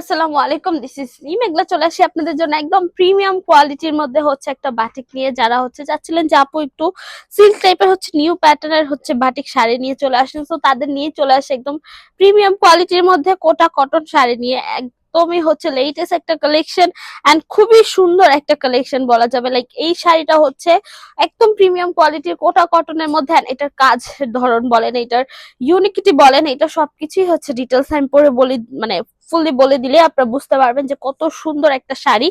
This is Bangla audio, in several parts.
আসসালামু আলাইকুম, দিস ইজ মি মেঘলা। চলে আসি আপনাদের জন্য একদম প্রিমিয়াম কোয়ালিটির মধ্যে হচ্ছে একটা বাটিক নিয়ে। যারা হচ্ছে চাচ্ছিলেন যে আপু একটু সিল্ক টাইপের হচ্ছে নিউ প্যাটার্নের হচ্ছে বাটিক শাড়ি নিয়ে চলে আসেন, তো তাদের নিয়ে চলে আসে একদম প্রিমিয়াম কোয়ালিটির মধ্যে কোটা কটন শাড়ি নিয়ে। একদমই হচ্ছে লেটেস্ট একটা কালেকশন এন্ড খুবই সুন্দর একটা কালেকশন বলা যাবে। লাইক এই শাড়িটা হচ্ছে একদম প্রিমিয়াম কোয়ালিটির কোটা কটনের মধ্যে, and এটার কাজের ধরন বলেন, এটার ইউনিকিটি বলেন, এটা সবকিছুই হচ্ছে ডিটেলস আমি পরে বলি, মানে ফুললি বলে দিলে আপনারা বুঝতে পারবেন যে কত সুন্দর একটা শাড়ি।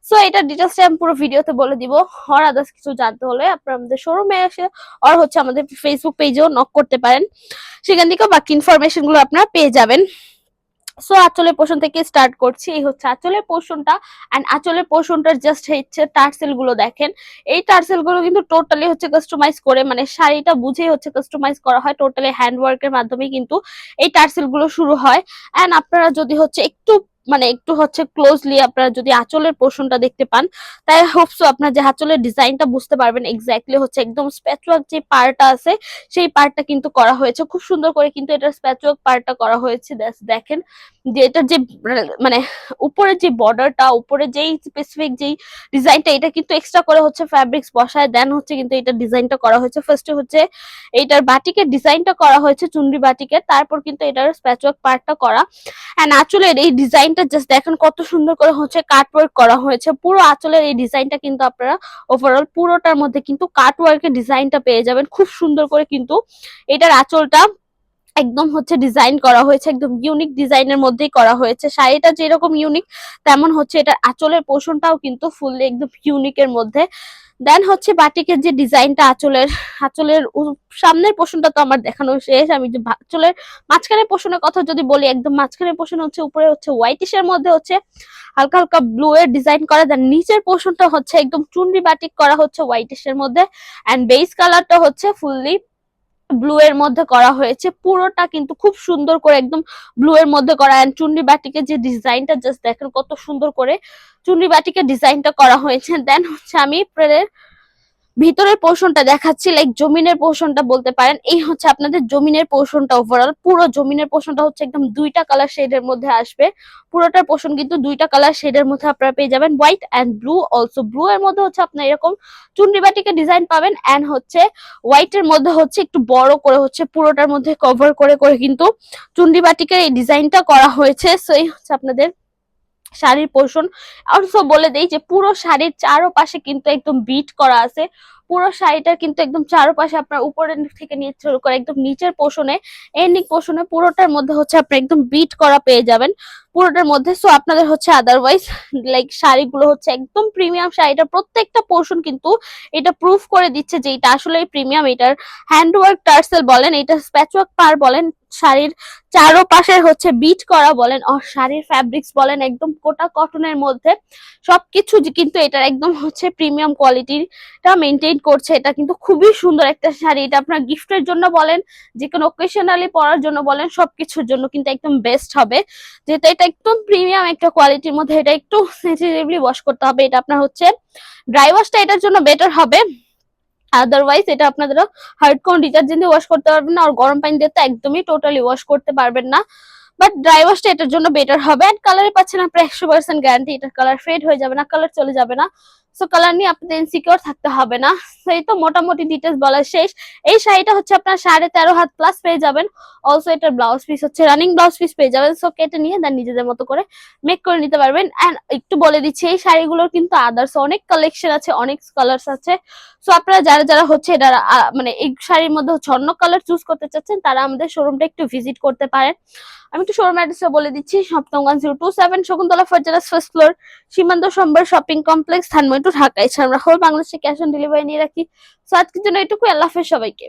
সো এটা ডিটেলসটা আমি পুরো ভিডিওতে বলে দিব। আর আদার্স কিছু জানতে হলে আপনারা আমাদের শোরুমে এসে আর হচ্ছে আমাদের ফেসবুক পেজেও নক করতে পারেন, সেখান থেকে বাকি ইনফরমেশন গুলো আপনারা পেয়ে যাবেন। সো আঁচলের পোর্শন থেকে স্টার্ট করছি। এই হচ্ছে আঁচলের পোর্শনটা, এন্ড আঁচলের পোর্শনটার জাস্ট হচ্ছে টার্সেল গুলো দেখেন। এই টার্সেল গুলো কিন্তু টোটালি হচ্ছে কাস্টমাইজ করে, মানে শাড়িটা বুঝেই হচ্ছে কাস্টমাইজ করা হয়, টোটালি হ্যান্ড ওয়ার্কের মাধ্যমে কিন্তু এই টার্সেল গুলো শুরু হয়। এন্ড আপনারা যদি হচ্ছে একটু হচ্ছে ক্লোজলি আপনারা যদি আঁচলের পোর্শনটা দেখতে পান, তাই হোপসো আপনার যে আঁচলের ডিজাইনটা বুঝতে পারবেন এক্স্যাক্টলি হচ্ছে একদম স্প্যাচওয়ার্ক যে পার্টটা আছে সেই পার্টটা কিন্তু করা হয়েছে খুব সুন্দর করে, কিন্তু এটার স্প্যাচওয়ার্ক পার্টটা করা হয়েছে। দেখেন যে এটার যে মানে উপরের যে বর্ডারটা, উপরে যেই স্পেসিফিক যেই ডিজাইনটা, এটা কিন্তু এক্সট্রা করে হচ্ছে ফ্যাব্রিক্স বসায় দেন হচ্ছে কিন্তু এটা ডিজাইনটা করা হয়েছে। ফার্স্টে হচ্ছে এইটার বাটিকের ডিজাইনটা করা হয়েছে চুনরি বাটিকের, তারপর কিন্তু এটার স্প্যাচওয়ার্ক পার্টটা করা। এন্ড আঁচলের এই ডিজাইনটা জাস্ট দেখেন কত সুন্দর করে হচ্ছে কাটওয়ার্ক করা হয়েছে। পুরো আঁচলের এই ডিজাইনটা কিন্তু আপনারা ওভারঅল পুরোটার মধ্যে কিন্তু কাটওয়ার্কের ডিজাইনটা পেয়ে যাবেন খুব সুন্দর করে। কিন্তু এটার আঁচলটা একদম হচ্ছে ডিজাইন করা হয়েছে, একদম ইউনিক ডিজাইনের মধ্যেই করা হয়েছে। শাড়িটা যেরকম ইউনিক তেমন হচ্ছে এটার আঁচলের পোর্শনটাও কিন্তু ফুললি একদম ইউনিকের মধ্যে। দেন হচ্ছে বাটিকের যে ডিজাইনটা, আঁচলের আঁচলের সামনের পোর্শনটা তো আমার দেখানো শেষ। আমি যে আঁচলের মাঝখানের পোর্শনের কথা যদি বলি, একদম মাঝখানের পোর্শন হচ্ছে উপরে হচ্ছে হোয়াইটিশের মধ্যে হচ্ছে হালকা হালকা ব্লু এর ডিজাইন করা, দেন নিচের পোর্শনটা হচ্ছে একদম চুনরি বাটিক করা হচ্ছে হোয়াইটিশের মধ্যে, এন্ড বেস কালারটা হচ্ছে ফুললি ব্লু এর মধ্যে করা হয়েছে। পুরোটা কিন্তু খুব সুন্দর করে একদম ব্লু এর মধ্যে করা। এন্ড চুনরি বাটিকের যে ডিজাইনটা জাস্ট দেখেন কত সুন্দর করে চুনরি বাটিকের ডিজাইনটা করা হয়েছে। দেন হচ্ছে আমি ভিতরের পোর্শনটা দেখাচ্ছি, লাইক জমিনের পোর্শনটা বলতে পারেন। এই হচ্ছে আপনাদের জমিনের পোর্শনটা, ওভারঅল পুরো জমিনের পোর্শনটা হচ্ছে একদম দুইটা কালার শেডের মধ্যে আসবে। পুরোটার পোর্শন কিন্তু দুইটা কালার শেডের মধ্যে আপনারা পেয়ে যাবেন, white and blue. Also blue এর মধ্যে হচ্ছে আপনার এরকম চুনরি বাটিকের ডিজাইন পাবেন, এন্ড হচ্ছে হোয়াইট এর মধ্যে হচ্ছে একটু বড় করে হচ্ছে পুরোটার মধ্যে কভার করে করে কিন্তু চুনরি বাটিকের এই ডিজাইনটা করা হয়েছে। সো এই হচ্ছে আপনাদের শাড়ির পোর্শন। অলসো বলে দেই যে পুরো শাড়ির চারোপাশে কিন্তু একদম বিট করা আছে। পুরো শাড়িটা কিন্তু একদম চারোপাশে আপনার উপরের থেকে নিয়ে শুরু করে একদম নিচের পোর্শনে, এন্ডিং পোর্শনে পুরোটার মধ্যে হচ্ছে আপনি একদম বিট করা পেয়ে যাবেন পুরোটার মধ্যে। সো আপনাদের হচ্ছে আদারওয়াইজ লাইক শাড়িগুলো হচ্ছে একদম প্রিমিয়াম। শাড়িটা প্রত্যেকটা পোর্শন কিন্তু এটা প্রুফ করে দিচ্ছে যে এটা আসলে প্রিমিয়াম। এটার হ্যান্ডওয়ার্ক টার্সেল বলেন, এটা স্প্যাচওয়ার্ক পার বলেন, শাড়ির চারোপাশে হচ্ছে বিট করা বলেন, আর শাড়ির ফ্যাব্রিক্স বলেন একদম কোটা কটনের মধ্যে, সবকিছু কিন্তু এটার একদম হচ্ছে প্রিমিয়াম কোয়ালিটিটা মেনটেন করছে। এটা কিন্তু খুবই সুন্দর একটা শাড়ি। এটা আপনার গিফটের জন্য বলেন, যে কোনো অকেশনালি পরার জন্য বলেন, সবকিছুর জন্য কিন্তু একদম বেস্ট হবে। যেহেতু এটা একদম প্রিমিয়াম একটা কোয়ালিটির মধ্যে, এটা একটু সেন্সিটিভলি ওয়াশ করতে হবে। এটা আপনার হচ্ছে ড্রাই ওয়াশটা এটার জন্য বেটার হবে, আদারওয়াইজ এটা আপনাদের হার্ড কোন ডিটারজেন্ট দিয়ে ওয়াশ করতে পারবেন না, আর গরম পানি দিয়ে তো একদমই টোটালি ওয়াশ করতে পারবেন না। বাট ড্রাই ওয়াশটা এটার জন্য বেটার হবে। এন্ড কালারে পাচ্ছেন আপনার 100% গ্যারান্টি, এটার কালার ফেড হয়ে যাবে না, কালার চলে যাবে না। সো কালার নিয়ে আপনাদের ইনসিকিউর থাকতে হবে না। সেই তো মোটামুটি ডিটেলস বলা শেষ। এই শাড়িটা হচ্ছে আপনার 13.5 হাত প্লাস পেয়ে যাবেন। অলসো এটার ব্লাউজ পিস হচ্ছে রানিং ব্লাউজ পিস পেয়ে যাবেন। সো কেটে নিয়ে দেন নিজেদের মতো করে মেক করে নিতে পারবেন। এন্ড একটু বলে দিচ্ছি এই শাড়িগুলোর কিন্তু আদার্স অনেক কালেকশন আছে, অনেক কালার্স আছে। সো আপনারা যারা যারা হচ্ছে এটা মানে এই শাড়ির মধ্যে হচ্ছে অন্য কালার চুজ করতে চাচ্ছেন, তারা আমাদের শোরুমটা একটু ভিজিট করতে পারেন। আমি একটু শোরুম অ্যাড্রেসটা বলে দিচ্ছি, সপ্তম 1027 শকুন্তলা ফার্জারাস ফার্স্ট ফ্লোর, সীমান্ত সম্বর শপিং কমপ্লেক্স, ধানমন্ডি, ঢাকা। এছাড়া আমরা হোল বাংলাদেশে ক্যাশ অন ডেলিভারি নিয়ে রাখি। সো আজকের জন্য এটুকু, আল্লাহ হাফেজ সবাইকে।